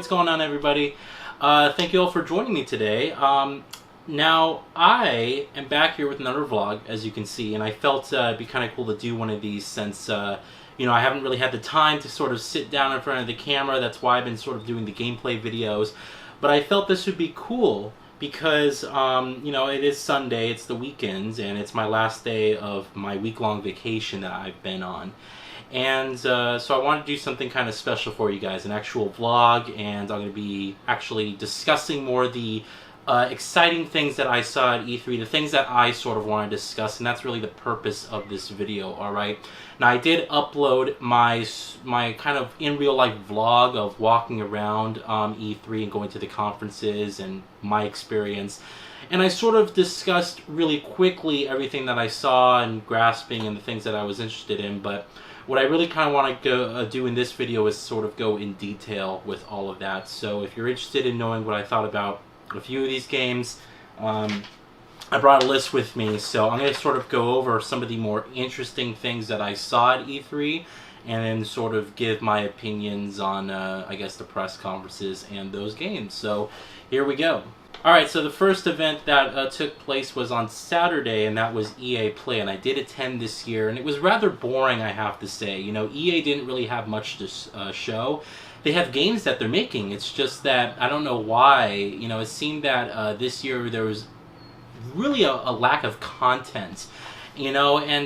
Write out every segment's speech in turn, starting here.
going on, everybody? Thank you all for joining me today. Now, I am back here with another vlog, as you can see, and I felt it'd be kind of cool to do one of these since, I haven't really had the time to sort of sit down in front of the camera. That's why I've been sort of doing the gameplay videos. But I felt this would be cool because, it is Sunday, it's the weekends, and it's my last day of my week-long vacation that I've been on. And so I wanted to do something kind of special for you guys, an actual vlog, and I'm going to be actually discussing more of the exciting things that I saw at E3, the things that I sort of want to discuss, and that's really the purpose of this video, alright? Now, I did upload my kind of in real life vlog of walking around E3 and going to the conferences and my experience. And I sort of discussed really quickly everything that I saw and grasping and the things that I was interested in, but what I really kind of want to do in this video is sort of go in detail with all of that. So if you're interested in knowing what I thought about a few of these games, I brought a list with me, so I'm going to sort of go over some of the more interesting things that I saw at E3 and then sort of give my opinions on, I guess, the press conferences and those games. So here we go. Alright, so the first event that took place was on Saturday, and that was EA Play, and I did attend this year, and it was rather boring, I have to say. EA didn't really have much to show. They have games that they're making, it's just that, I don't know why, it seemed that this year there was really a lack of content. And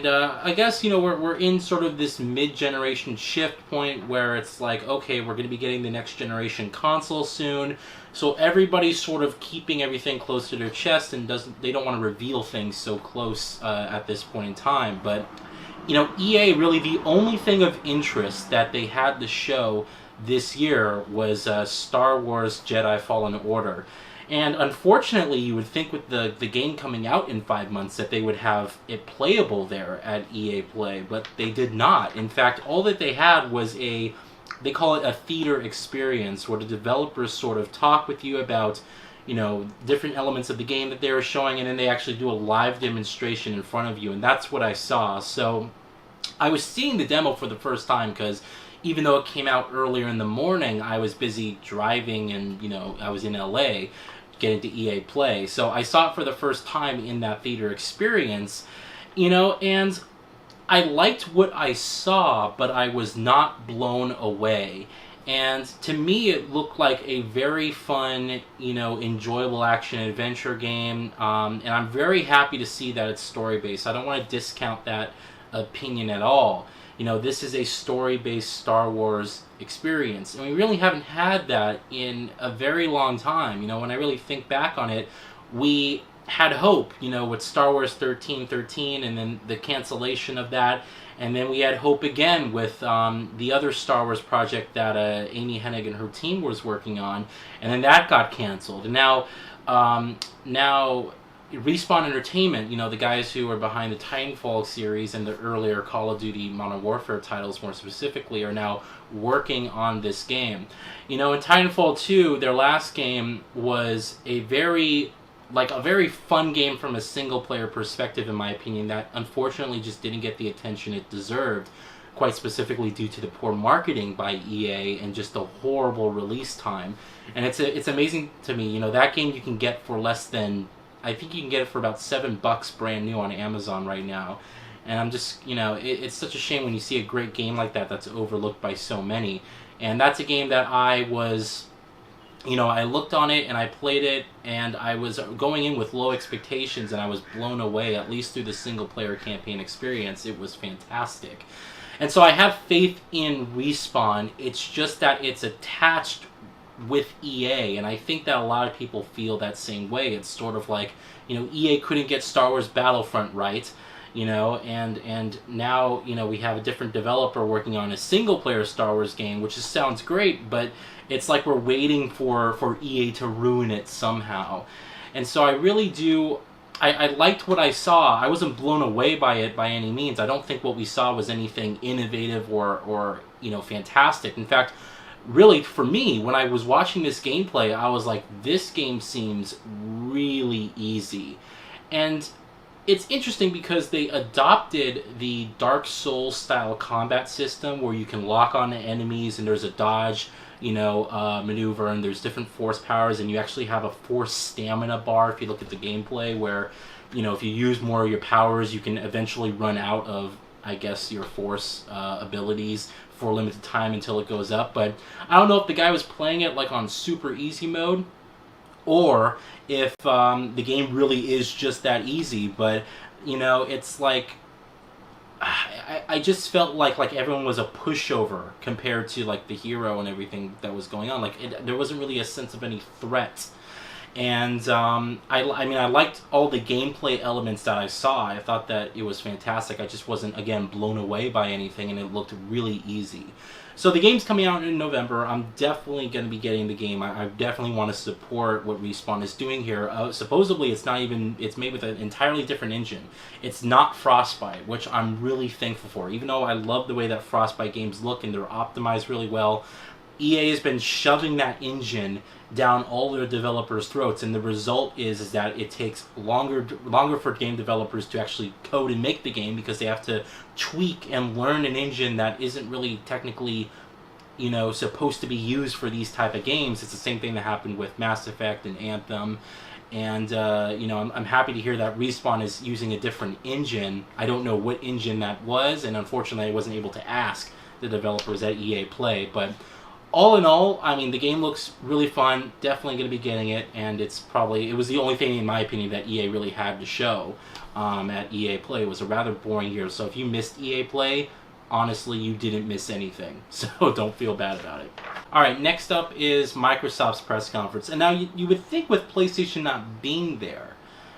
I guess, we're in sort of this mid-generation shift point where it's like, okay, we're going to be getting the next generation console soon, so everybody's sort of keeping everything close to their chest and they don't want to reveal things so close at this point in time. But, EA, really the only thing of interest that they had to show this year was Star Wars Jedi Fallen Order. And unfortunately, you would think with the game coming out in 5 months that they would have it playable there at EA Play, but they did not. In fact, all that they had was they call it a theater experience, where the developers sort of talk with you about, different elements of the game that they were showing, and then they actually do a live demonstration in front of you, and that's what I saw. So I was seeing the demo for the first time because even though it came out earlier in the morning, I was busy driving and, I was in LA getting to EA Play. So I saw it for the first time in that theater experience, and I liked what I saw, but I was not blown away. And to me, it looked like a very fun, enjoyable action-adventure game, and I'm very happy to see that it's story-based. I don't want to discount that opinion at all. This is a story-based Star Wars experience, and we really haven't had that in a very long time. When I really think back on it, we had hope, with Star Wars 1313 and then the cancellation of that, and then we had hope again with the other Star Wars project that Amy Hennig and her team was working on, and then that got canceled. And now Respawn Entertainment, the guys who are behind the Titanfall series and the earlier Call of Duty Modern Warfare titles more specifically, are now working on this game. In Titanfall 2, their last game was a very fun game from a single-player perspective, in my opinion, that unfortunately just didn't get the attention it deserved, quite specifically due to the poor marketing by EA and just the horrible release time. And it's amazing to me, that game you can get for less than, I think you can get it for about $7 brand new on Amazon right now. And I'm just, it's such a shame when you see a great game like that that's overlooked by so many. And that's a game that I was, I looked on it and I played it, and I was going in with low expectations, and I was blown away, at least through the single-player campaign experience. It was fantastic. And so I have faith in Respawn. It's just that it's attached with EA, and I think that a lot of people feel that same way. It's sort of like, EA couldn't get Star Wars Battlefront right, and now, we have a different developer working on a single-player Star Wars game, which just sounds great, but it's like we're waiting for EA to ruin it somehow. And so I really do, I liked what I saw. I wasn't blown away by it by any means. I don't think what we saw was anything innovative or fantastic. In fact, really, for me, when I was watching this gameplay, I was like, this game seems really easy. And it's interesting because they adopted the Dark Souls style combat system where you can lock on to enemies and there's a dodge, maneuver, and there's different force powers, and you actually have a force stamina bar if you look at the gameplay, where, if you use more of your powers, you can eventually run out of, I guess, your force abilities for a limited time until it goes up. But I don't know if the guy was playing it like on super easy mode, or if the game really is just that easy. But it's like, I just felt like everyone was a pushover compared to like the hero and everything that was going on. Like there wasn't really a sense of any threat. And I liked all the gameplay elements that I saw. I thought that it was fantastic. I just wasn't, again, blown away by anything, and it looked really easy. So the game's coming out in November. I'm definitely going to be getting the game. I definitely want to support what Respawn is doing here. Supposedly, it's made with an entirely different engine. It's not Frostbite, which I'm really thankful for. Even though I love the way that Frostbite games look and they're optimized really well, EA has been shoving that engine down all their developers' throats, and the result is that it takes longer for game developers to actually code and make the game, because they have to tweak and learn an engine that isn't really technically, supposed to be used for these type of games. It's the same thing that happened with Mass Effect and Anthem. And, I'm happy to hear that Respawn is using a different engine. I don't know what engine that was, and unfortunately I wasn't able to ask the developers at EA Play, but all in all, the game looks really fun. Definitely going to be getting it, and it was the only thing, in my opinion, that EA really had to show at EA Play. It was a rather boring year, so if you missed EA Play, honestly, you didn't miss anything, so don't feel bad about it. Alright, next up is Microsoft's press conference, and now you would think with PlayStation not being there,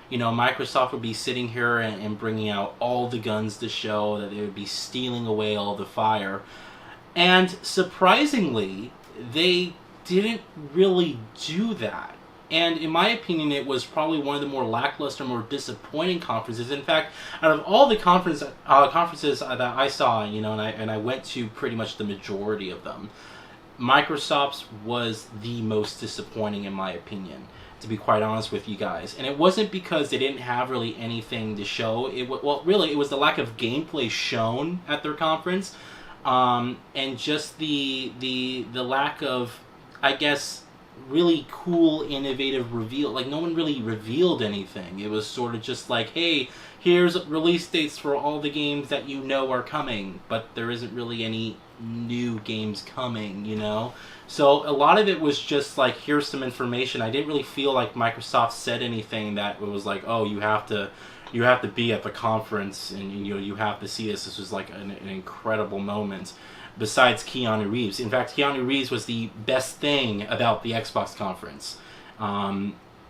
Microsoft would be sitting here and bringing out all the guns to show, that they would be stealing away all the fire. And surprisingly, they didn't really do that. And in my opinion, it was probably one of the more lackluster, more disappointing conferences. In fact, out of all the conferences that I saw, and I went to pretty much the majority of them, Microsoft's was the most disappointing in my opinion, to be quite honest with you guys. And it wasn't because they didn't have really anything to show. It was the lack of gameplay shown at their conference. And just the lack of, I guess, really cool, innovative reveal. Like, no one really revealed anything. It was sort of just like, hey, here's release dates for all the games that are coming, but there isn't really any new games coming, So a lot of it was just like, here's some information. I didn't really feel like Microsoft said anything that was like, oh, you have to be at the conference, and you have to see this. This was like an incredible moment. Besides Keanu Reeves, in fact, Keanu Reeves was the best thing about the Xbox conference.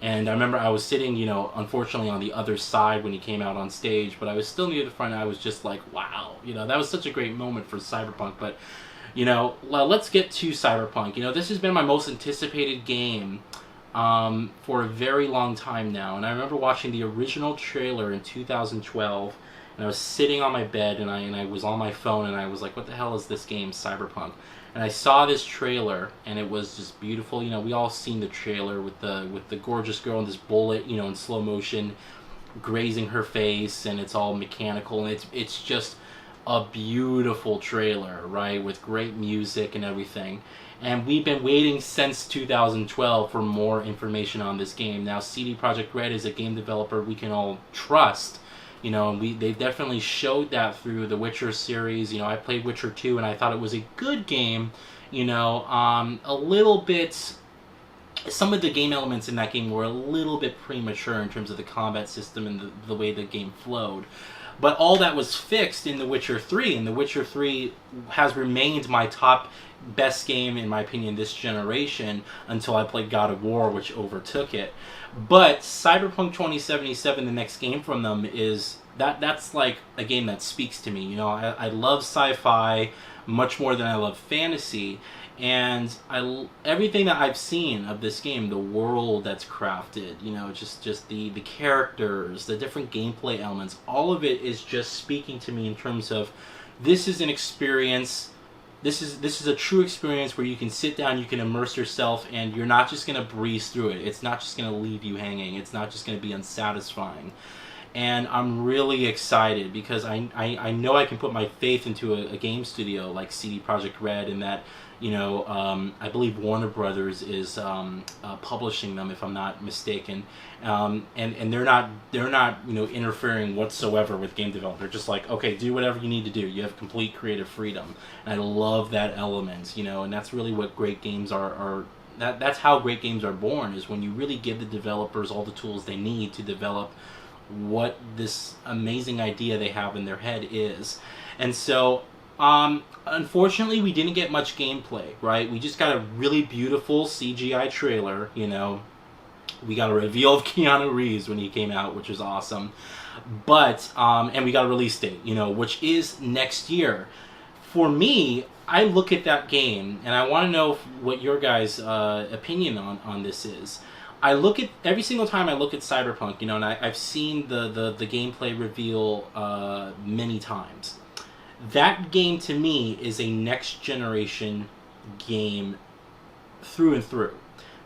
And I remember I was sitting, unfortunately on the other side when he came out on stage, but I was still near the front. And I was just like, wow, that was such a great moment for Cyberpunk. But let's get to Cyberpunk. This has been my most anticipated game for a very long time now. And I remember watching the original trailer in 2012, and I was sitting on my bed, and I was on my phone, and I was like, what the hell is this game, Cyberpunk? And I saw this trailer, and it was just beautiful. We all seen the trailer with the gorgeous girl and this bullet, in slow motion, grazing her face, and it's all mechanical, and it's just a beautiful trailer, right, with great music and everything. And we've been waiting since 2012 for more information on this game. Now, CD Projekt Red is a game developer we can all trust, and they definitely showed that through the Witcher series. I played Witcher 2, and I thought it was a good game, a little bit. Some of the game elements in that game were a little bit premature in terms of the combat system and the way the game flowed. But all that was fixed in The Witcher 3, and The Witcher 3 has remained my top best game, in my opinion, this generation, until I played God of War, which overtook it. But Cyberpunk 2077, the next game from them, that's like a game that speaks to me. I love sci-fi much more than I love fantasy, and everything that I've seen of this game, the world that's crafted, just the characters, the different gameplay elements, all of it is just speaking to me in terms of, this is an experience. This is a true experience where you can sit down, you can immerse yourself, and you're not just going to breeze through it. It's not just going to leave you hanging. It's not just going to be unsatisfying. and I'm really excited because I know I can put my faith into a game studio like CD Projekt Red, and that, you know, I believe Warner Brothers is publishing them, if I'm not mistaken, and they're not you know, interfering whatsoever with game development. They're just like, okay, do whatever you need to do. You have complete creative freedom, and I love that element, you know, and that's really what great games are. That's how great games are born, is when you really give the developers all the tools they need to develop what this amazing idea they have in their head is. And so unfortunately, we didn't get much gameplay, right? We just got a really beautiful CGI trailer, you know. We got a reveal of Keanu Reeves when he came out, which was awesome. But, and we got a release date, you know, which is next year. For me, I look at that game, and I want to know what your guys' opinion on this is. I look at, every single time I look at Cyberpunk, you know, and I've seen the gameplay reveal many times. That game, to me, is a next-generation game through and through.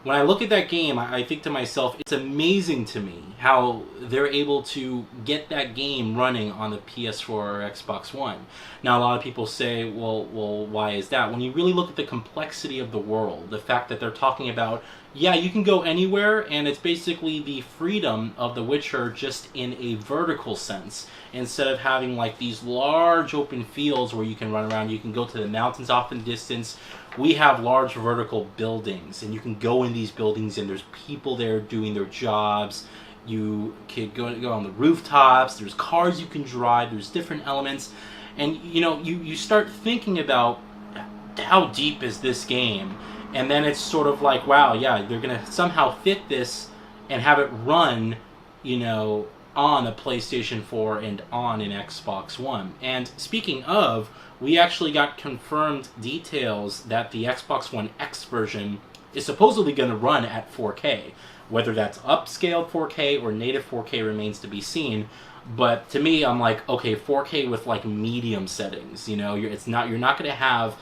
When I look at that game, I think to myself, it's amazing to me how they're able to get that game running on the PS4 or Xbox One. Now, a lot of people say, well, why is that? When you really look at the complexity of the world, the fact that they're talking about, yeah, you can go anywhere, and it's basically the freedom of The Witcher just in a vertical sense. Instead of having like these large open fields where you can run around, you can go to the mountains off in the distance. We have large vertical buildings, and you can go in these buildings, and there's people there doing their jobs. You could go on the rooftops. There's cars you can drive. There's different elements. And, you know, you start thinking about how deep is this game. And then it's sort of like, wow, yeah, they're going to somehow fit this and have it run, you know, on a PlayStation 4 and on an Xbox One. And speaking of, we actually got confirmed details that the Xbox One X version is supposedly going to run at 4K. Whether that's upscaled 4K or native 4K remains to be seen. But to me, I'm like, okay, 4K with like medium settings. You know, you're not going to have,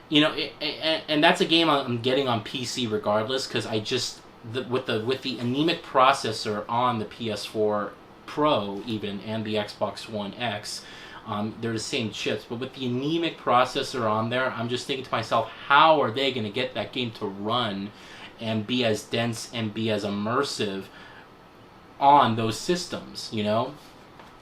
you know, and that's a game I'm getting on PC regardless, because I just with the anemic processor on the PS4 Pro even and the Xbox One X. They're the same chips, but with the anemic processor on there, I'm just thinking to myself, how are they going to get that game to run and be as dense and be as immersive on those systems, you know?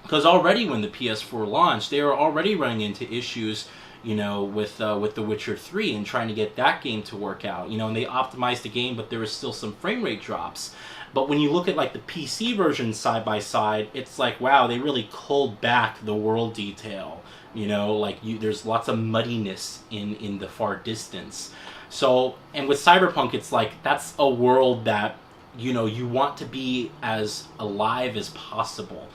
Because already when the PS4 launched, they were already running into issues, you know, with The Witcher 3 and trying to get that game to work out, you know, and they optimized the game, but there was still some frame rate drops. But when you look at like the PC version side by side, it's like, wow, they really culled back the world detail. You know, like there's lots of muddiness in the far distance. So, and with Cyberpunk, it's like that's a world that, you know, you want to be as alive as possible.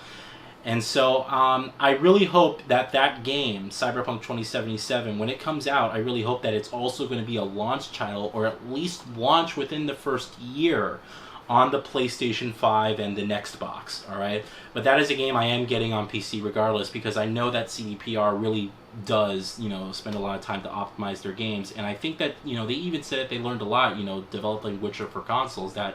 And so I really hope that that game, Cyberpunk 2077, when it comes out, I really hope that it's also going to be a launch title, or at least launch within the first year on the PlayStation 5 and the next box, alright? But that is a game I am getting on PC regardless, because I know that CDPR really does, you know, spend a lot of time to optimize their games. And I think that, you know, they even said that they learned a lot, you know, developing Witcher for consoles, that,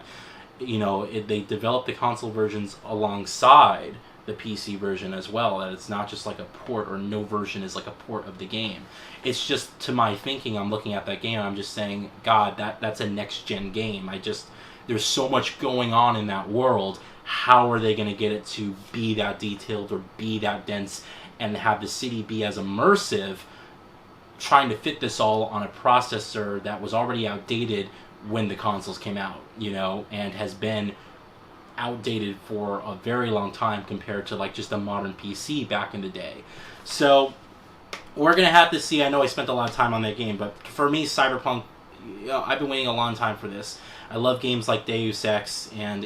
you know, they developed the console versions alongside the PC version as well, that it's not just like a port, or no version is like a port of the game. It's just, to my thinking, I'm looking at that game, I'm just saying, God, that's a next-gen game. There's so much going on in that world. How are they going to get it to be that detailed or be that dense and have the city be as immersive, trying to fit this all on a processor that was already outdated when the consoles came out, you know, and has been outdated for a very long time compared to like just a modern PC back in the day. So we're going to have to see. I know I spent a lot of time on that game, but for me, Cyberpunk, you know, I've been waiting a long time for this. I love games like Deus Ex and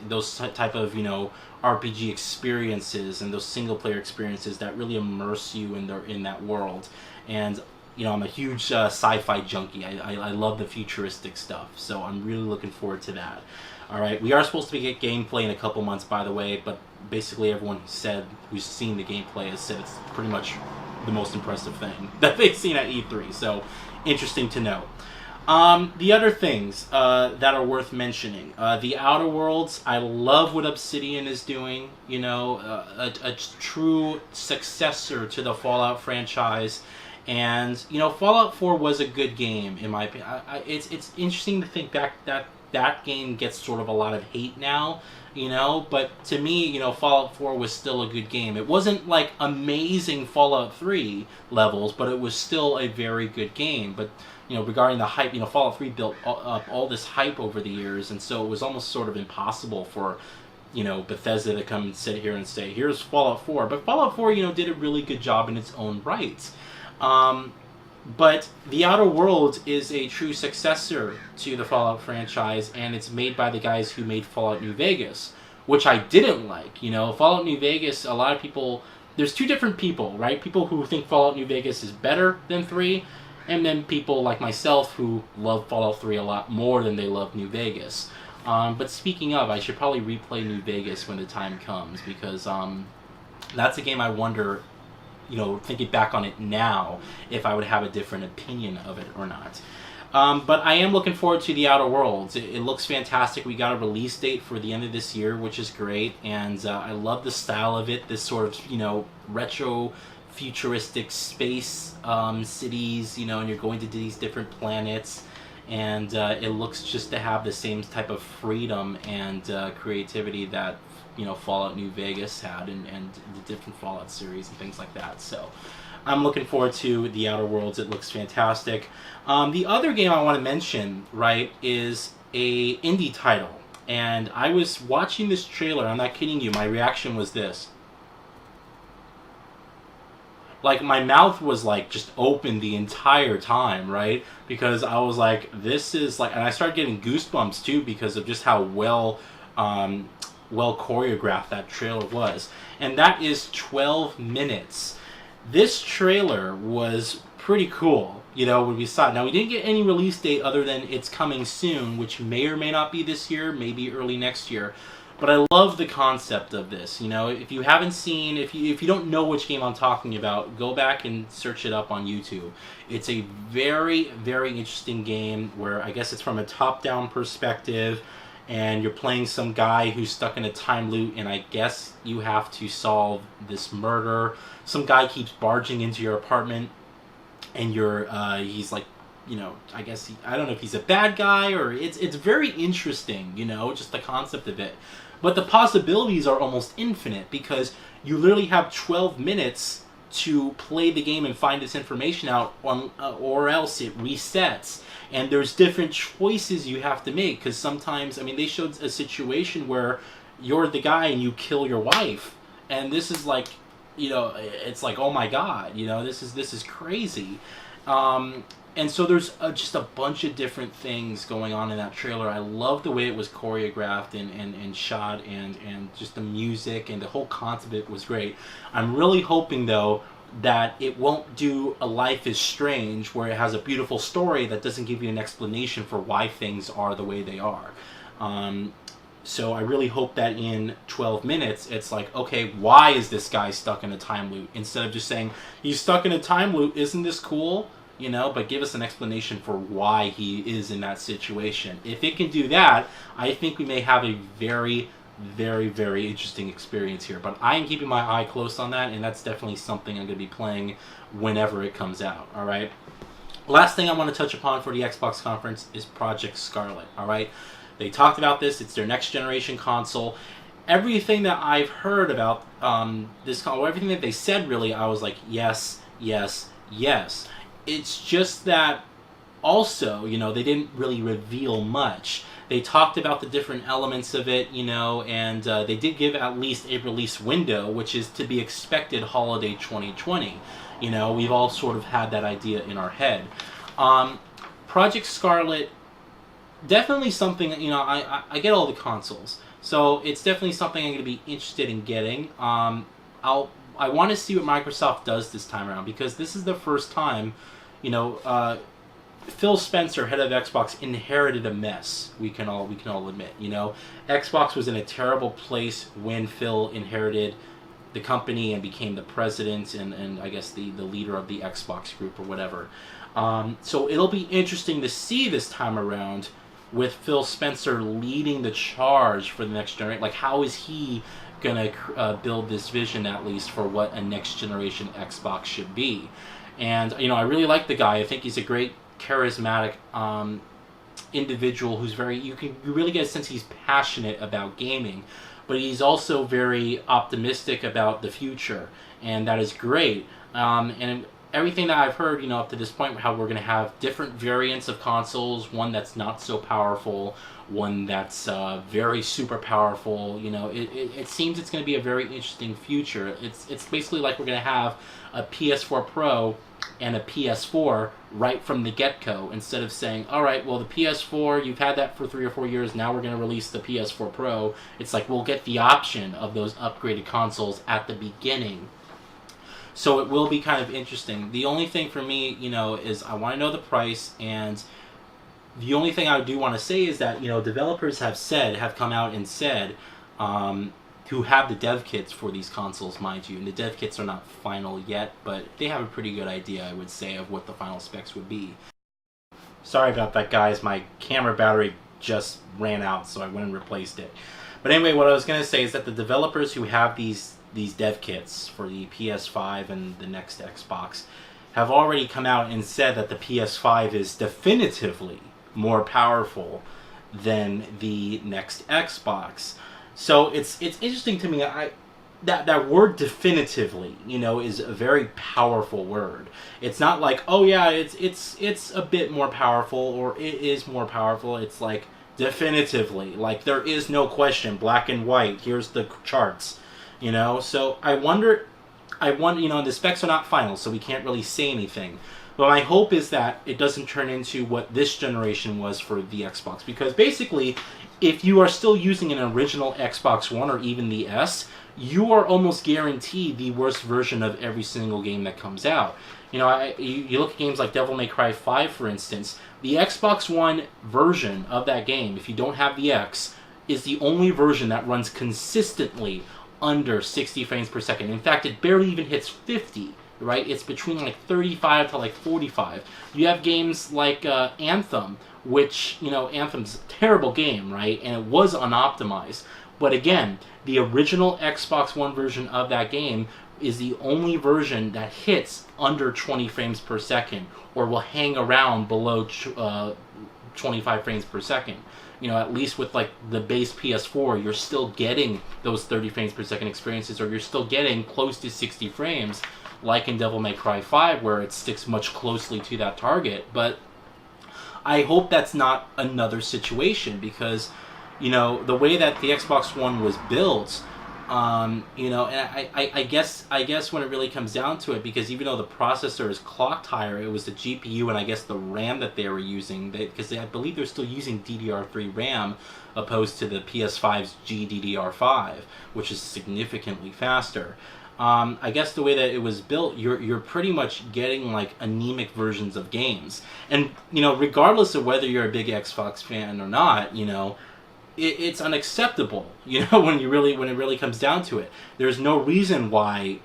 those type of, you know, RPG experiences and those single player experiences that really immerse you in that world. And, you know, I'm a huge sci-fi junkie. I love the futuristic stuff, so I'm really looking forward to that. All right, we are supposed to get gameplay in a couple months, by the way, but basically everyone who's seen the gameplay has said it's pretty much the most impressive thing that they've seen at E3. So interesting to know. The other things that are worth mentioning, the Outer Worlds. I love what Obsidian is doing. You know, a true successor to the Fallout franchise, and you know, Fallout 4 was a good game in my opinion. It's interesting to think back that that game gets sort of a lot of hate now. You know, but to me, you know, Fallout 4 was still a good game. It wasn't like amazing Fallout 3 levels, but it was still a very good game. But you know, regarding the hype, you know, Fallout 3 built up all this hype over the years, and so it was almost sort of impossible for, you know, Bethesda to come and sit here and say, here's Fallout 4. But Fallout 4, you know, did a really good job in its own right. But The Outer Worlds is a true successor to the Fallout franchise, and it's made by the guys who made Fallout New Vegas, which I didn't like. You know, Fallout New Vegas, a lot of people, there's two different people, right? People who think Fallout New Vegas is better than 3, and then people like myself who love Fallout 3 a lot more than they love New Vegas. But speaking of, I should probably replay New Vegas when the time comes, because that's a game I wonder, you know, thinking back on it now, if I would have a different opinion of it or not. But I am looking forward to The Outer Worlds. It looks fantastic. We got a release date for the end of this year, which is great, and I love the style of it, this sort of, you know, retro futuristic space cities, you know, and you're going to these different planets, and it looks just to have the same type of freedom and creativity that, you know, Fallout New Vegas had, and the different Fallout series and things like that. So I'm looking forward to The Outer Worlds. It looks fantastic. The other game I want to mention, right, is a indie title, and I was watching this trailer. I'm not kidding you. My reaction was this. Like, my mouth was, like, just open the entire time, right? Because I was like, this is, like... And I started getting goosebumps, too, because of just how well choreographed that trailer was. And that is 12 minutes. This trailer was pretty cool, you know, when we saw it. Now, we didn't get any release date other than it's coming soon, which may or may not be this year, maybe early next year. But I love the concept of this. You know, if you haven't seen, if you don't know which game I'm talking about, go back and search it up on YouTube. It's a very, very interesting game where I guess it's from a top-down perspective, and you're playing some guy who's stuck in a time loop, and I guess you have to solve this murder. Some guy keeps barging into your apartment, and he's like, you know, I guess I don't know if he's a bad guy, or it's very interesting, you know, just the concept of it. But the possibilities are almost infinite, because you literally have 12 minutes to play the game and find this information out, or else it resets. And there's different choices you have to make, because sometimes, I mean, they showed a situation where you're the guy and you kill your wife, and this is like, you know, it's like, oh my god, you know, this is crazy. And so there's just a bunch of different things going on in that trailer. I love the way it was choreographed and shot, and just the music and the whole concept of it was great. I'm really hoping, though, that it won't do a Life is Strange, where it has a beautiful story that doesn't give you an explanation for why things are the way they are. So I really hope that in 12 minutes, it's like, okay, why is this guy stuck in a time loop? Instead of just saying, he's stuck in a time loop, isn't this cool? You know, but give us an explanation for why he is in that situation. If it can do that, I think we may have a very, very, very interesting experience here. But I am keeping my eye close on that, and that's definitely something I'm going to be playing whenever it comes out, all right? Last thing I want to touch upon for the Xbox conference is Project Scarlet, all right? They talked about this. It's their next generation console. Everything that I've heard about this console, everything that they said, really, I was like, yes, yes, yes. It's just that also, you know, they didn't really reveal much. They talked about the different elements of it, you know, and they did give at least a release window, which is to be expected holiday 2020. You know, we've all sort of had that idea in our head. Project Scarlet, definitely something, you know, I get all the consoles, so it's definitely something I'm going to be interested in getting. I want to see what Microsoft does this time around, because this is the first time, you know, Phil Spencer, head of Xbox, inherited a mess. We can all admit, you know, Xbox was in a terrible place when Phil inherited the company and became the president and I guess the leader of the Xbox group or whatever. So it'll be interesting to see this time around with Phil Spencer leading the charge for the next generation. Like, how is he gonna build this vision, at least, for what a next generation Xbox should be? And I really like the guy. I think he's a great charismatic individual who's you really get a sense he's passionate about gaming, but he's also very optimistic about the future, and that is great. And everything that I've heard, up to this point, how we're going to have different variants of consoles, one that's not so powerful, one that's very super powerful. It seems it's going to be a very interesting future. It's basically like we're going to have a PS4 Pro and a PS4 right from the get-go, instead of saying, all right, well, the PS4, you've had that for 3 or 4 years, now we're going to release the PS4 Pro. It's like we'll get the option of those upgraded consoles at the beginning. So it will be kind of interesting. The only thing for me, is I want to know the price, and the only thing I do want to say is that, developers have come out and said, who have the dev kits for these consoles, mind you, and the dev kits are not final yet, but they have a pretty good idea, I would say, of what the final specs would be. Sorry about that, guys. My camera battery just ran out, so I went and replaced it. But anyway, what I was going to say is that the developers who have these dev kits for the PS5 and the next Xbox have already come out and said that the PS5 is definitively more powerful than the next Xbox. So it's interesting to me. That word definitively, is a very powerful word. It's not like, oh yeah, it's a bit more powerful, or it is more powerful. It's like definitively, like there is no question, black and white. Here's the charts. So I wonder, the specs are not final, so we can't really say anything. But my hope is that it doesn't turn into what this generation was for the Xbox. Because basically, if you are still using an original Xbox One or even the S, you are almost guaranteed the worst version of every single game that comes out. You look at games like Devil May Cry 5, for instance. The Xbox One version of that game, if you don't have the X, is the only version that runs consistently under 60 frames per second. In fact, it barely even hits 50, right? It's between like 35 to like 45. You have games like Anthem, which, Anthem's a terrible game, right? And it was unoptimized. But again, the original Xbox One version of that game is the only version that hits under 20 frames per second, or will hang around below 25 frames per second. At least with like the base PS4, you're still getting those 30 frames per second experiences, or you're still getting close to 60 frames, like in Devil May Cry 5, where it sticks much closely to that target. But I hope that's not another situation, because, the way that the Xbox One was built, and I guess when it really comes down to it, because even though the processor is clocked higher, it was the GPU and I guess the RAM that they were using, because I believe they're still using DDR3 RAM opposed to the PS5's GDDR5, which is significantly faster. I guess the way that it was built, you're pretty much getting like anemic versions of games, and regardless of whether you're a big Xbox fan or not, it's unacceptable, when it really comes down to it. There's no reason why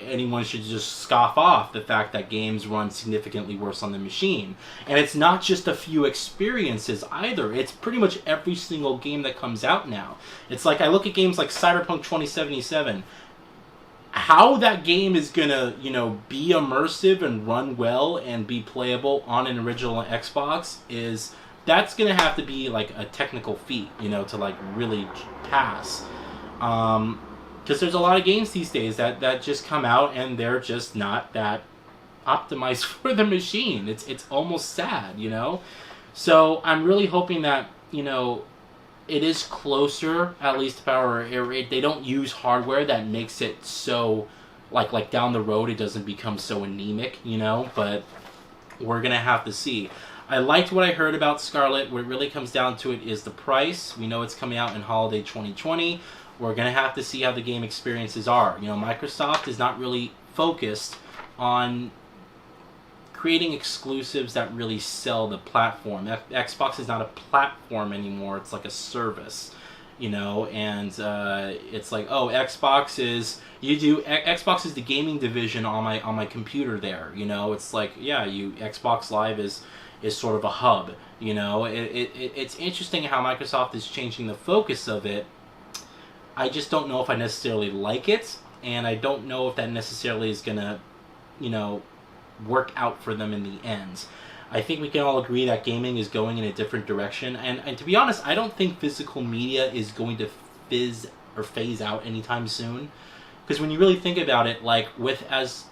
anyone should just scoff off the fact that games run significantly worse on the machine. And it's not just a few experiences either. It's pretty much every single game that comes out now. It's like, I look at games like Cyberpunk 2077. How that game is gonna, be immersive and run well and be playable on an original Xbox that's going to have to be like a technical feat, to like really pass. Because there's a lot of games these days that just come out and they're just not that optimized for the machine. It's almost sad, So I'm really hoping that, it is closer, at least to power. They don't use hardware that makes it so, like down the road, it doesn't become so anemic, But we're going to have to see. I liked what I heard about Scarlet. What it really comes down to it is the price. We know it's coming out in holiday 2020. We're going to have to see how the game experiences are. Microsoft is not really focused on creating exclusives that really sell the platform. Xbox is not a platform anymore. It's like a service. you know, and it's like, oh, Xbox is Xbox is the gaming division on my computer there, you know. It's like, yeah, Xbox Live is sort of a hub, you know. It's interesting how Microsoft is changing the focus of it. I just don't know if I necessarily like it, and I don't know if that necessarily is gonna, you know, work out for them in the end. I think we can all agree that gaming is going in a different direction, and to be honest, I don't think physical media is going to phase out anytime soon. Because when you really think about it, like with as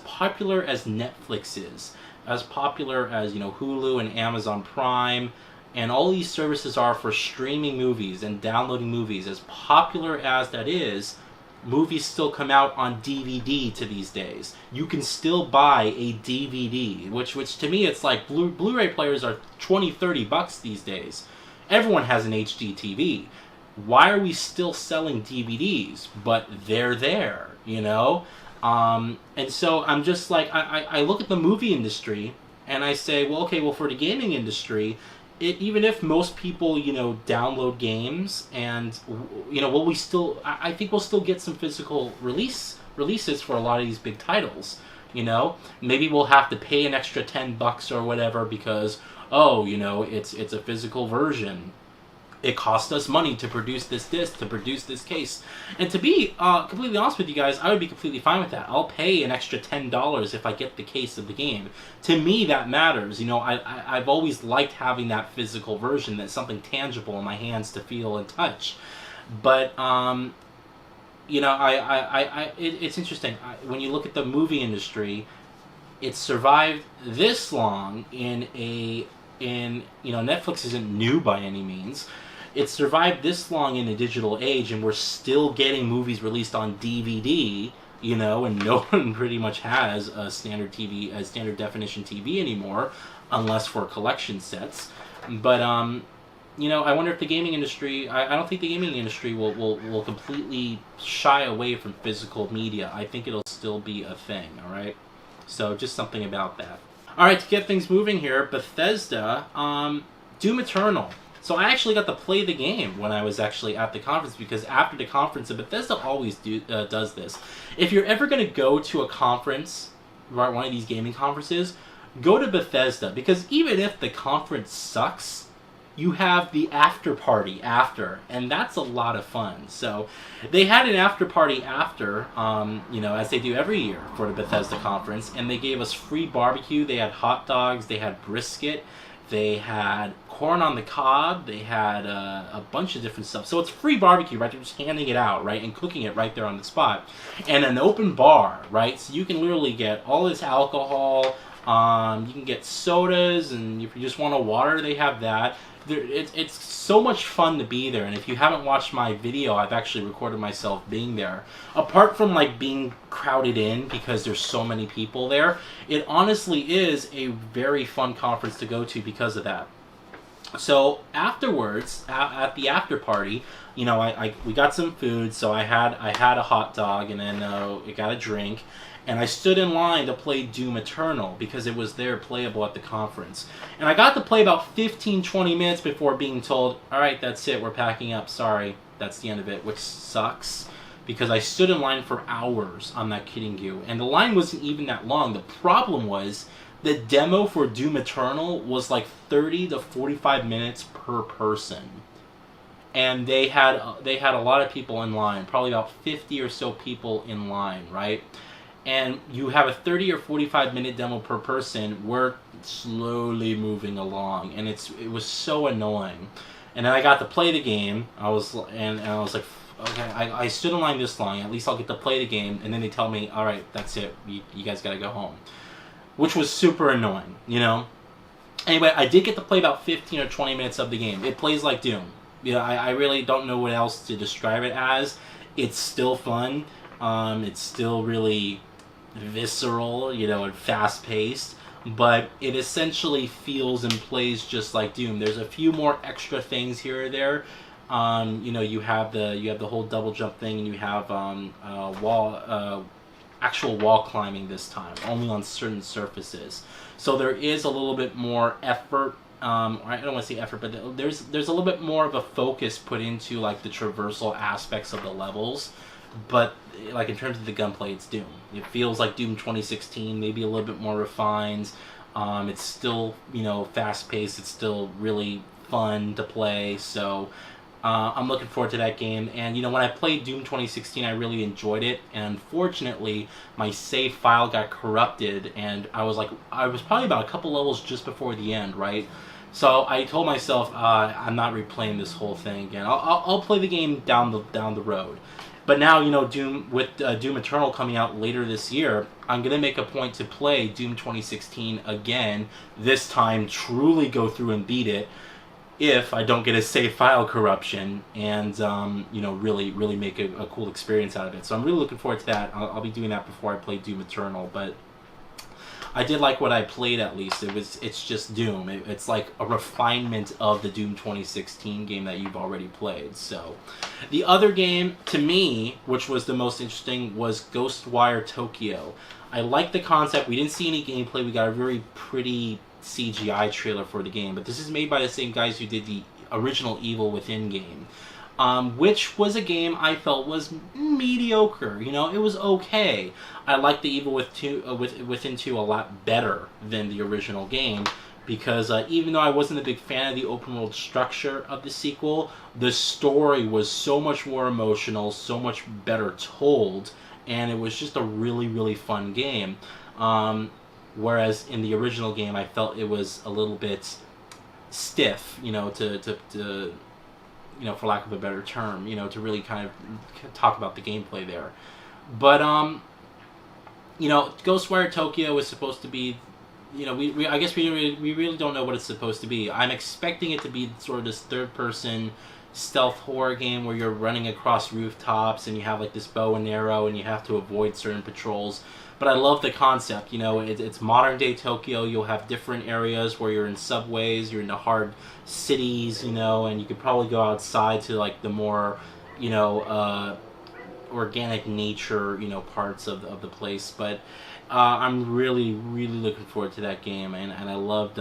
popular as Netflix is, as popular as, you know, Hulu and Amazon Prime, and all these services are for streaming movies and downloading movies, as popular as that is, movies still come out on DVD to these days. You can still buy a DVD, which to me, it's like Blu-ray players are $20-$30 these days. Everyone has an HD TV. Why are we still selling DVDs? But they're there, you know? And so I'm just like, I look at the movie industry and I say, well, okay, well, for the gaming industry, even if most people, you know, download games, and, you know, I think we'll still get some physical releases for a lot of these big titles, you know. Maybe we'll have to pay an extra $10 or whatever because, oh, you know, it's a physical version. It cost us money to produce this disc, to produce this case. And to be completely honest with you guys, I would be completely fine with that. I'll pay an extra $10 if I get the case of the game. To me, that matters. You know, I've always liked having that physical version, that's something tangible in my hands to feel and touch. But, you know, it's interesting. When you look at the movie industry, it's survived this long you know, Netflix isn't new by any means. It's survived this long in the digital age, and we're still getting movies released on DVD, you know, and no one pretty much has a standard definition TV anymore, unless for collection sets. But, you know, I wonder if the gaming industry, I don't think the gaming industry will completely shy away from physical media. I think it'll still be a thing, alright? So, just something about that. Alright, to get things moving here, Bethesda, Doom Eternal. So I actually got to play the game when I was actually at the conference, because after the conference, and Bethesda always does this. If you're ever going to go to a conference, right, one of these gaming conferences, go to Bethesda, because even if the conference sucks, you have the after party after, and that's a lot of fun. So they had an after party after, you know, as they do every year for the Bethesda conference, and they gave us free barbecue. They had hot dogs, they had brisket, they had corn on the cob, they had a bunch of different stuff. So it's free barbecue, right? They're just handing it out, right, and cooking it right there on the spot. And an open bar, right? So you can literally get all this alcohol. You can get sodas, and if you just want a water, they have that. It's so much fun to be there, and if you haven't watched my video, I've actually recorded myself being there. Apart from like being crowded in because there's so many people there, it honestly is a very fun conference to go to because of that. So afterwards, at the after party, you know, we got some food. So I had a hot dog, and then I got a drink. And I stood in line to play Doom Eternal because it was there playable at the conference. And I got to play about 15-20 minutes before being told, alright, that's it, we're packing up, sorry, that's the end of it, which sucks. Because I stood in line for hours, I'm not kidding you. And the line wasn't even that long. The problem was, the demo for Doom Eternal was like 30 to 45 minutes per person. And they had a lot of people in line, probably about 50 or so people in line, right? And you have a 30 or 45 minute demo per person. We're slowly moving along, and it was so annoying. And then I got to play the game. I was like, okay, I stood in line this long. At least I'll get to play the game. And then they tell me, all right, that's it. You guys got to go home, which was super annoying, you know. Anyway, I did get to play about 15 or 20 minutes of the game. It plays like Doom. You know, I really don't know what else to describe it as. It's still fun. It's still really visceral, you know, and fast-paced, but it essentially feels and plays just like Doom. There's a few more extra things here or there. You know, you have the whole double jump thing, and you have actual wall climbing this time, only on certain surfaces. So there is a little bit more effort I don't want to say effort, but there's a little bit more of a focus put into like the traversal aspects of the levels. But like in terms of the gunplay, it's Doom. It feels like Doom 2016, maybe a little bit more refined. It's still, fast paced. It's still really fun to play. So I'm looking forward to that game. And when I played Doom 2016, I really enjoyed it. And unfortunately, my save file got corrupted, and I was probably about a couple levels just before the end, right? So I told myself, I'm not replaying this whole thing again. I'll play the game down the road. But now, Doom with Doom Eternal coming out later this year, I'm gonna make a point to play Doom 2016 again. This time, truly go through and beat it, if I don't get a save file corruption, and really make a cool experience out of it. So I'm really looking forward to that. I'll be doing that before I play Doom Eternal, but I did like what I played. At least it's just Doom. It's like a refinement of the Doom 2016 game that you've already played. So the other game to me, which was the most interesting, was Ghostwire Tokyo. I like the concept. We didn't see any gameplay. We got a very pretty CGI trailer for the game, but this is made by the same guys who did the original Evil Within game, which was a game I felt was mediocre. It was okay. I liked the Evil Within 2 a lot better than the original game, because even though I wasn't a big fan of the open world structure of the sequel, the story was so much more emotional, so much better told, and it was just a really, really fun game. Whereas in the original game, I felt it was a little bit stiff, to for lack of a better term, to really kind of talk about the gameplay there. But Ghostwire Tokyo is supposed to be, I guess we really don't know what it's supposed to be. I'm expecting it to be sort of this third-person stealth horror game where you're running across rooftops and you have like this bow and arrow and you have to avoid certain patrols. But I love the concept. It's modern day Tokyo. You'll have different areas where you're in subways, you're in the hard cities, and you could probably go outside to like the more, organic nature, parts of the place. But I'm really, really looking forward to that game, and I loved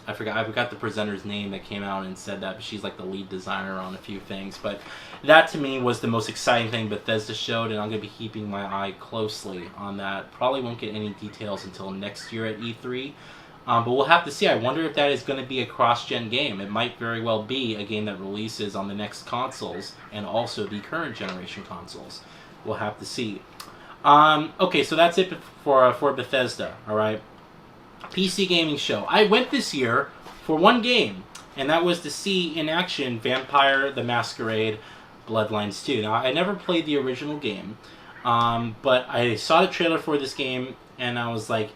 I forgot the presenter's name that came out and said that, but she's like the lead designer on a few things. But that to me was the most exciting thing Bethesda showed, and I'm going to be keeping my eye closely on that. Probably won't get any details until next year at E3, but we'll have to see. I wonder if that is going to be a cross-gen game. It might very well be a game that releases on the next consoles and also the current generation consoles. We'll have to see. Okay, so that's it for Bethesda, alright? PC Gaming Show. I went this year for one game, and that was to see in action Vampire the Masquerade Bloodlines 2. Now, I never played the original game, but I saw the trailer for this game, and I was like,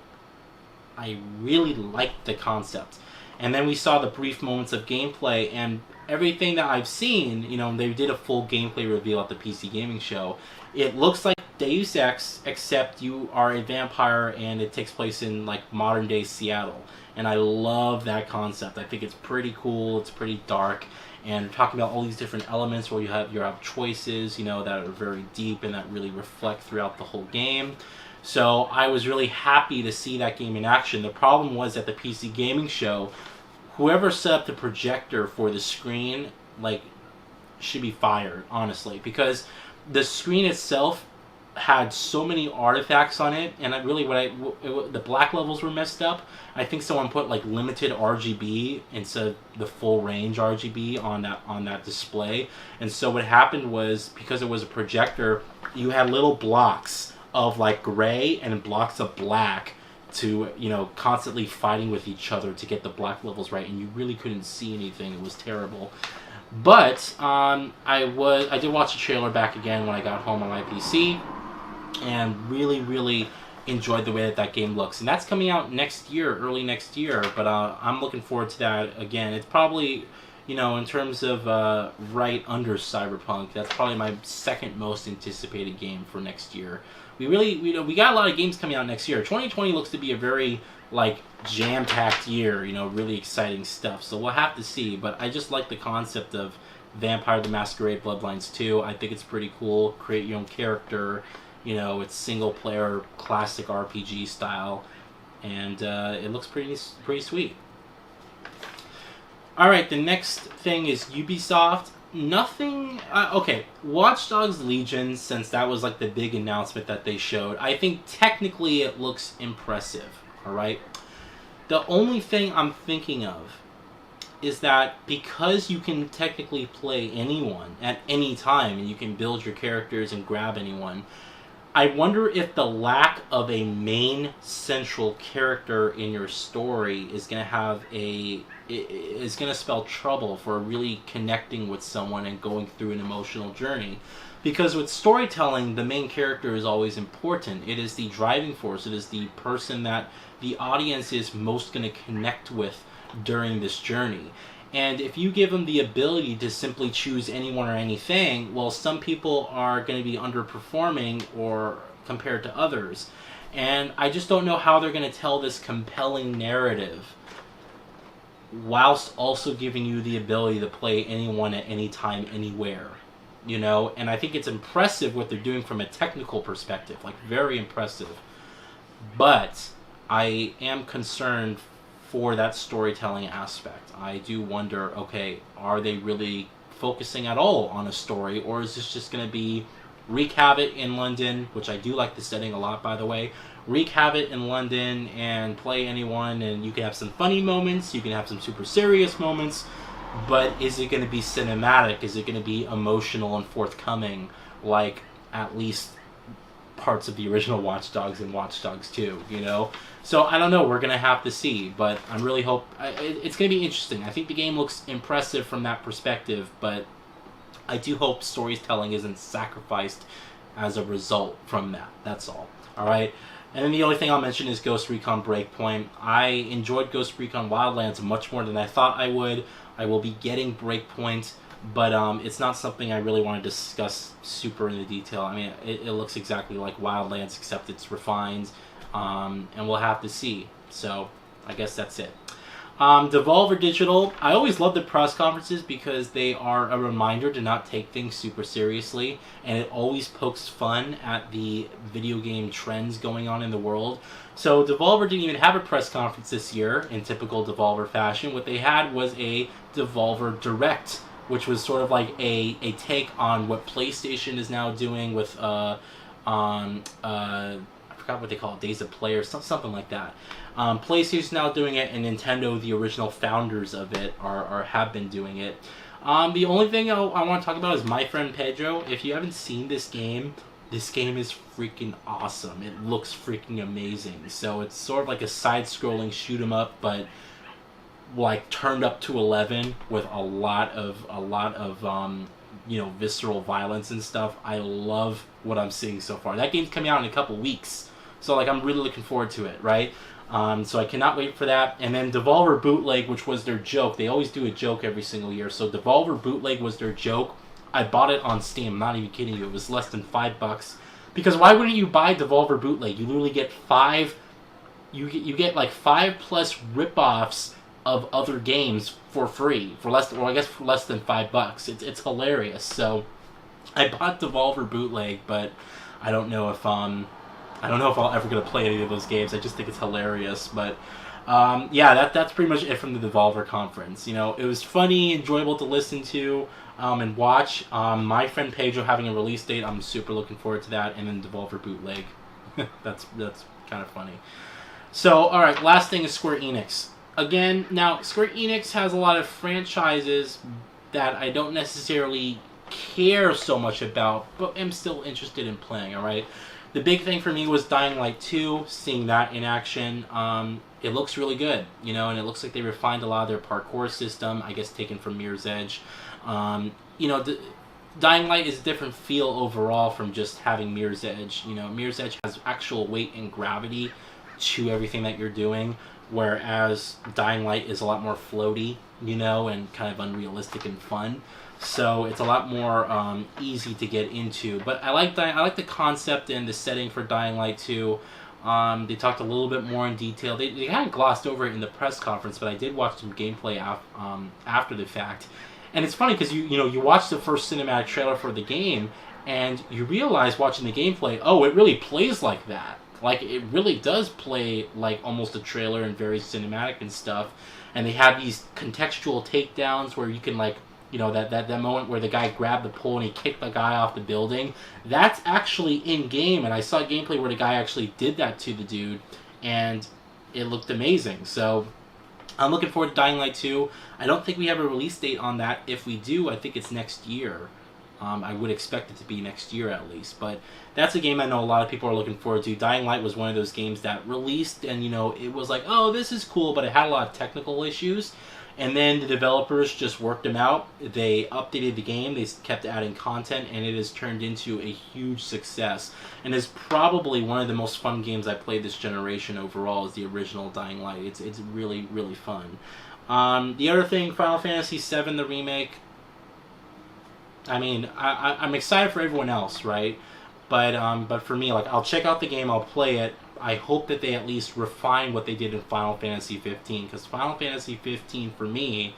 I really liked the concept. And then we saw the brief moments of gameplay, and everything that I've seen, they did a full gameplay reveal at the PC Gaming Show. It looks like Deus Ex, except you are a vampire and it takes place in like modern day Seattle. And I love that concept. I think it's pretty cool, it's pretty dark, and we're talking about all these different elements where you have choices, that are very deep and that really reflect throughout the whole game. So I was really happy to see that game in action. The problem was at the PC Gaming Show, whoever set up the projector for the screen, should be fired, honestly, because the screen itself had so many artifacts on it, and the black levels were messed up. I think someone put limited RGB instead of the full range RGB on that display. And so what happened was, because it was a projector, you had little blocks of gray and blocks of black to constantly fighting with each other to get the black levels right, and you really couldn't see anything. It was terrible. But I did watch the trailer back again when I got home on my PC, and really, really enjoyed the way that game looks. And that's coming out next year, early next year. But I'm looking forward to that again. It's probably, in terms of right under Cyberpunk, that's probably my second most anticipated game for next year. We got a lot of games coming out next year. 2020 looks to be a very jam-packed year, really exciting stuff. So we'll have to see, but I just like the concept of Vampire the Masquerade Bloodlines 2. I think it's pretty cool. Create your own character, it's single-player, classic RPG style, and it looks pretty sweet. All right, the next thing is Ubisoft. Nothing. Okay, Watch Dogs Legion, since that was like the big announcement that they showed, I think technically it looks impressive. All right. The only thing I'm thinking of is that because you can technically play anyone at any time and you can build your characters and grab anyone, I wonder if the lack of a main central character in your story is going to is going to spell trouble for really connecting with someone and going through an emotional journey. Because with storytelling, the main character is always important. It is the driving force. It is the person that the audience is most going to connect with during this journey. And if you give them the ability to simply choose anyone or anything, well, some people are going to be underperforming or compared to others. And I just don't know how they're going to tell this compelling narrative whilst also giving you the ability to play anyone at any time, anywhere. You know, and I think it's impressive what they're doing from a technical perspective, like very impressive. But I am concerned for that storytelling aspect. I do wonder, okay, are they really focusing at all on a story, or is this just going to be wreak havoc in London, which I do like the setting a lot, by the way, wreak havoc in London and play anyone, and you can have some funny moments, you can have some super serious moments, but is it going to be cinematic? Is it going to be emotional and forthcoming, like at least parts of the original Watch Dogs and Watch Dogs 2, you know? So I don't know, we're going to have to see, but I really hope it's going to be interesting. I think the game looks impressive from that perspective, but I do hope storytelling isn't sacrificed as a result from that. That's all. All right? And then the only thing I'll mention is Ghost Recon Breakpoint. I enjoyed Ghost Recon Wildlands much more than I thought I would. I will be getting Breakpoint, but it's not something I really want to discuss super in the detail. I mean, it looks exactly like Wildlands, except it's refined, and we'll have to see. So I guess that's it. Devolver Digital, I always love the press conferences because they are a reminder to not take things super seriously, and it always pokes fun at the video game trends going on in the world. So Devolver didn't even have a press conference this year in typical Devolver fashion. What they had was a Devolver Direct, which was sort of like a take on what PlayStation is now doing with I forgot what they call it, Days of Play or something like that. PlayStation's now doing it, and Nintendo, the original founders of it, have been doing it. The only thing I want to talk about is My Friend Pedro. If you haven't seen this game is freaking awesome. It looks freaking amazing. So it's sort of like a side-scrolling shoot 'em up, but like turned up to 11 with a lot of visceral violence and stuff. I love what I'm seeing so far. That game's coming out in a couple weeks, so like I'm really looking forward to it, right? So I cannot wait for that. And then Devolver Bootleg, which was their joke. They always do a joke every single year. So Devolver Bootleg was their joke. I bought it on Steam. I'm not even kidding you. It was less than $5. Because why wouldn't you buy Devolver Bootleg? You literally get you get like 5+ rip-offs of other games for free for less than $5. It's hilarious. So I bought Devolver Bootleg, but I don't know if I'll ever get to play any of those games. I just think it's hilarious. But yeah, that's pretty much it from the Devolver conference. You know, it was funny, enjoyable to listen to and watch. My Friend Pedro having a release date, I'm super looking forward to that. And then Devolver Bootleg, that's kind of funny. So all right, last thing is Square Enix. Again, now Square Enix has a lot of franchises that I don't necessarily care so much about, but am still interested in playing. All right. The big thing for me was Dying Light 2, seeing that in action. It looks really good, you know, and it looks like they refined a lot of their parkour system, I guess taken from Mirror's Edge. You know, Dying Light is a different feel overall from just having Mirror's Edge. You know, Mirror's Edge has actual weight and gravity to everything that you're doing, whereas Dying Light is a lot more floaty, you know, and kind of unrealistic and fun. So it's a lot more easy to get into. But I like the concept and the setting for Dying Light 2. They talked a little bit more in detail. They kind of glossed over it in the press conference, but I did watch some gameplay after the fact. And it's funny because you watch the first cinematic trailer for the game, and you realize watching the gameplay, oh, it really plays like that. Like, it really does play like almost a trailer and very cinematic and stuff. And they have these contextual takedowns where you can, like, you know, that moment where the guy grabbed the pole and he kicked the guy off the building. That's actually in game, and I saw gameplay where the guy actually did that to the dude, and it looked amazing. So I'm looking forward to Dying Light 2. I don't think we have a release date on that. If we do, I think it's next year. I would expect it to be next year at least. But that's a game I know a lot of people are looking forward to. Dying Light was one of those games that released and, you know, it was like, oh, this is cool, but it had a lot of technical issues. And then the developers just worked them out. They updated the game. They kept adding content, and it has turned into a huge success. And is probably one of the most fun games I played this generation overall. Is the original Dying Light. It's really, really fun. The other thing, Final Fantasy VII, the remake. I mean, I'm excited for everyone else, right? But for me, like, I'll check out the game, I'll play it. I hope that they at least refine what they did in Final Fantasy 15, because Final Fantasy 15 for me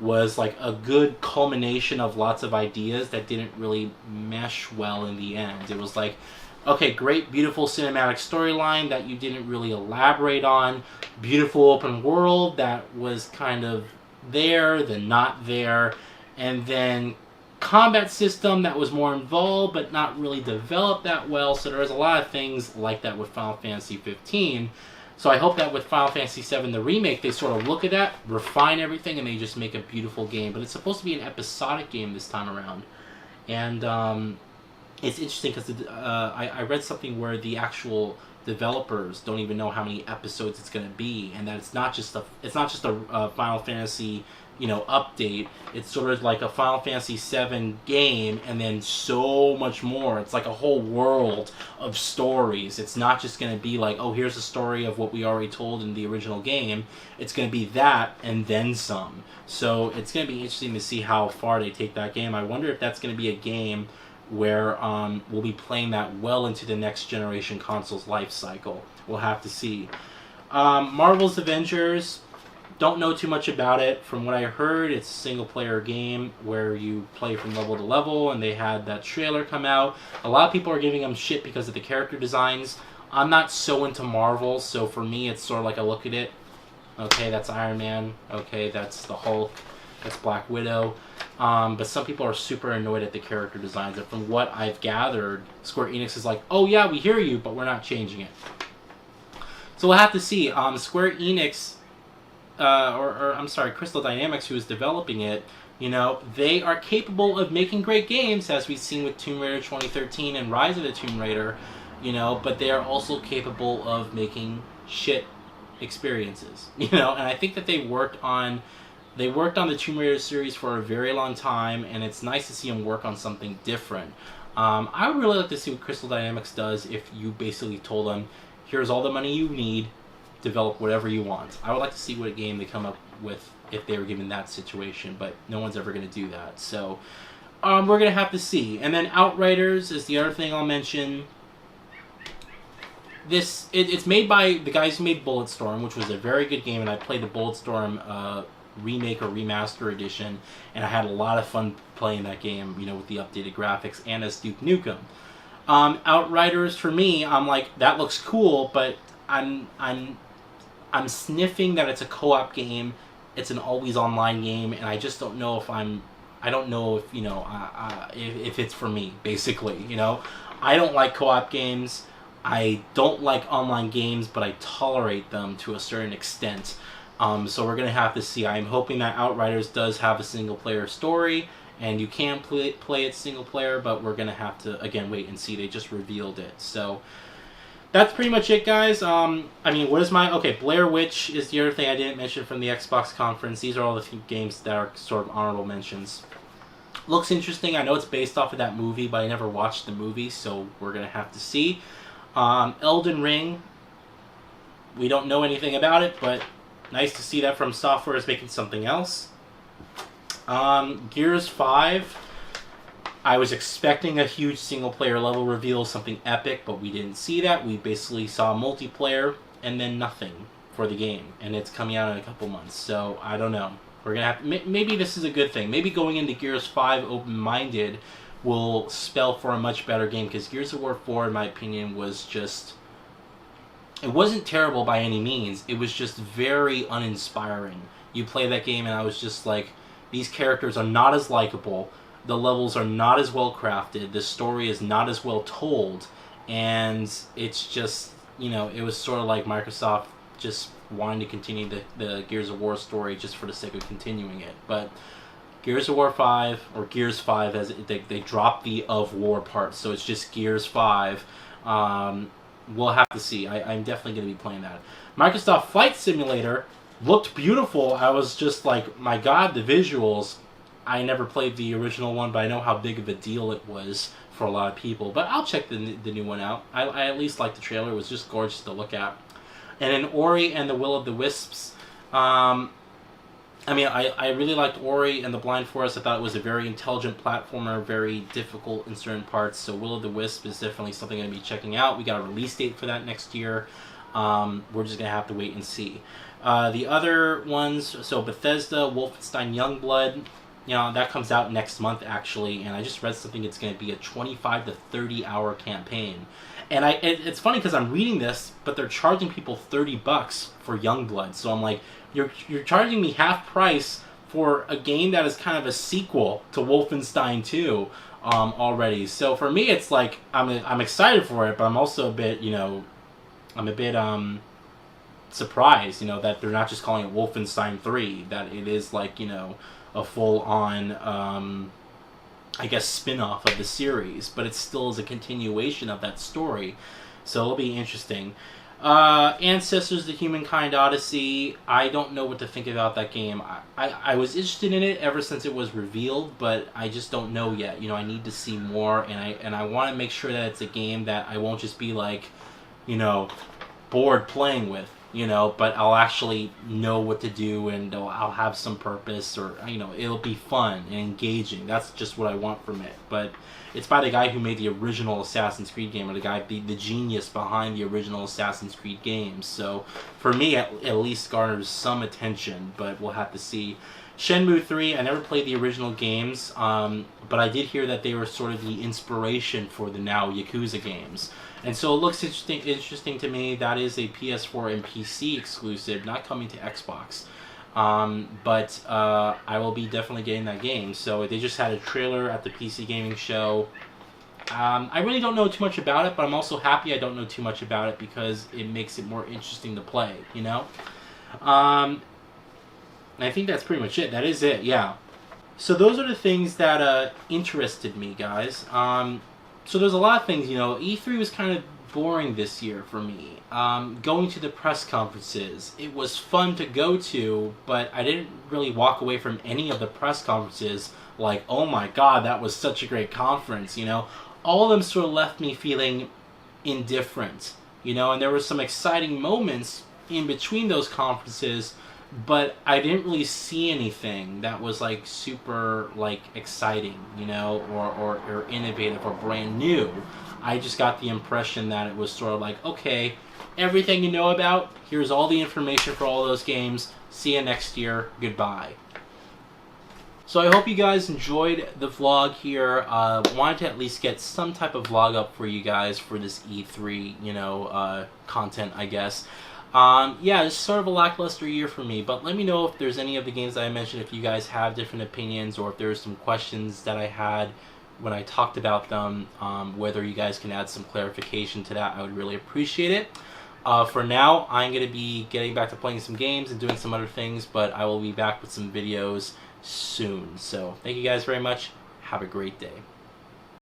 was like a good culmination of lots of ideas that didn't really mesh well in the end. It was like, okay, great, beautiful cinematic storyline that you didn't really elaborate on, beautiful open world that was kind of there, then not there, and then combat system that was more involved but not really developed that well. So there was a lot of things like that with Final Fantasy 15. So I hope that with Final Fantasy 7, the remake, they sort of look at that, refine everything, and they just make a beautiful game. But it's supposed to be an episodic game this time around. And it's interesting because I read something where the actual developers don't even know how many episodes it's going to be, and that it's not just a Final Fantasy, you know, update. It's sort of like a Final Fantasy VII game, and then so much more. It's like a whole world of stories. It's not just going to be like, oh, here's a story of what we already told in the original game. It's going to be that and then some. So it's going to be interesting to see how far they take that game. I wonder if that's going to be a game where we'll be playing that well into the next generation console's life cycle. We'll have to see. Marvel's Avengers, don't know too much about it. From what I heard, it's a single-player game where you play from level to level, and they had that trailer come out. A lot of people are giving them shit because of the character designs. I'm not so into Marvel, so for me, it's sort of like I look at it. Okay, that's Iron Man. Okay, that's the Hulk. That's Black Widow. But some people are super annoyed at the character designs. And from what I've gathered, Square Enix is like, oh yeah, we hear you, but we're not changing it. So we'll have to see. Square Enix, I'm sorry, Crystal Dynamics, who is developing it, you know, they are capable of making great games, as we've seen with Tomb Raider 2013 and Rise of the Tomb Raider, you know, but they are also capable of making shit experiences, you know, and I think that they worked on the Tomb Raider series for a very long time, and it's nice to see them work on something different. I would really like to see what Crystal Dynamics does if you basically told them, here's all the money you need, develop whatever you want. I would like to see what game they come up with if they were given that situation, but no one's ever going to do that. So we're going to have to see. And then Outriders is the other thing I'll mention. It's made by the guys who made Bulletstorm, which was a very good game, and I played the Bulletstorm remake or remaster edition, and I had a lot of fun playing that game, you know, with the updated graphics and as Duke Nukem. Outriders, for me, I'm like, that looks cool, but I'm sniffing that it's a co-op game, it's an always online game, and I just don't know if I don't know if, you know, if it's for me, basically, you know. I don't like co-op games, I don't like online games, but I tolerate them to a certain extent. So we're going to have to see. I'm hoping that Outriders does have a single-player story, and you can play it single-player, but we're going to have to, again, wait and see. They just revealed it. So that's pretty much it, guys. I mean, what is my... Okay, Blair Witch is the other thing I didn't mention from the Xbox conference. These are all the few games that are sort of honorable mentions. Looks interesting. I know it's based off of that movie, but I never watched the movie, so we're going to have to see. Elden Ring, we don't know anything about it, but nice to see that From Software is making something else. Gears 5, I was expecting a huge single-player level reveal, something epic, but we didn't see that. We basically saw multiplayer and then nothing for the game, and it's coming out in a couple months, so I don't know. We're gonna have maybe this is a good thing. Maybe going into Gears 5 open-minded will spell for a much better game, because Gears of War 4, in my opinion, was just it wasn't terrible by any means. It was just very uninspiring. You play that game and I was just like, these characters are not as likable, the levels are not as well crafted, the story is not as well told, and it's just, you know, it was sort of like Microsoft just wanting to continue the Gears of War story just for the sake of continuing it. But Gears of War 5, or Gears 5, as they dropped the of War part, so it's just Gears 5. We'll have to see. I'm definitely going to be playing that. Microsoft Flight Simulator looked beautiful. I was just like, my god, the visuals. I never played the original one, but I know how big of a deal it was for a lot of people. But I'll check the new one out. I at least liked the trailer. It was just gorgeous to look at. And then Ori and the Will of the Wisps. I mean, I really liked Ori and the Blind Forest. I thought it was a very intelligent platformer, very difficult in certain parts. So Will of the Wisp is definitely something I'm going to be checking out. We got a release date for that next year. We're just going to have to wait and see. The other ones, so Bethesda, Wolfenstein Youngblood, you know, that comes out next month actually. And I just read something, it's going to be a 25 to 30 hour campaign. And it's funny because I'm reading this, but they're charging people $30 for Youngblood. So I'm like, you're charging me half price for a game that is kind of a sequel to Wolfenstein 2 already. So for me, it's like I'm excited for it, but I'm also a bit, you know, I'm a bit surprised, you know, that they're not just calling it Wolfenstein 3. That it is like, you know, a full on I guess spin-off of the series, but it still is a continuation of that story. So it'll be interesting. Ancestors, the Humankind Odyssey, I don't know what to think about that game. I was interested in it ever since it was revealed, but I just don't know yet. You know, I need to see more, and I want to make sure that it's a game that I won't just be like, you know, bored playing with, you know, but I'll actually know what to do, and I'll have some purpose, or, you know, it'll be fun and engaging. That's just what I want from it. But it's by the guy who made the original Assassin's Creed game, or the genius behind the original Assassin's Creed games. So for me, at least garners some attention, but we'll have to see. Shenmue 3, I never played the original games, but I did hear that they were sort of the inspiration for the now Yakuza games. And so it looks interesting to me. That is a PS4 and PC exclusive, not coming to Xbox. But I will be definitely getting that game. So they just had a trailer at the PC Gaming Show. I really don't know too much about it, but I'm also happy I don't know too much about it because it makes it more interesting to play, you know? I think that's pretty much it. That is it, yeah. So those are the things that interested me, guys. So there's a lot of things, you know. E3 was kind of boring this year for me. Going to the press conferences, it was fun to go to, but I didn't really walk away from any of the press conferences like, oh my god, that was such a great conference, you know. All of them sort of left me feeling indifferent, you know, and there were some exciting moments in between those conferences, but I didn't really see anything that was like super like exciting, you know, or innovative or brand new. I just got the impression that it was sort of like, okay, everything you know about, here's all the information for all those games, see you next year, goodbye. So I hope you guys enjoyed the vlog here. Wanted to at least get some type of vlog up for you guys for this E3, you know, content, I guess. Yeah, it's sort of a lackluster year for me, but let me know if there's any of the games that I mentioned, if you guys have different opinions, or if there's some questions that I had when I talked about them, whether you guys can add some clarification to that. I would really appreciate it. For now, I'm going to be getting back to playing some games and doing some other things, but I will be back with some videos soon. So, thank you guys very much. Have a great day.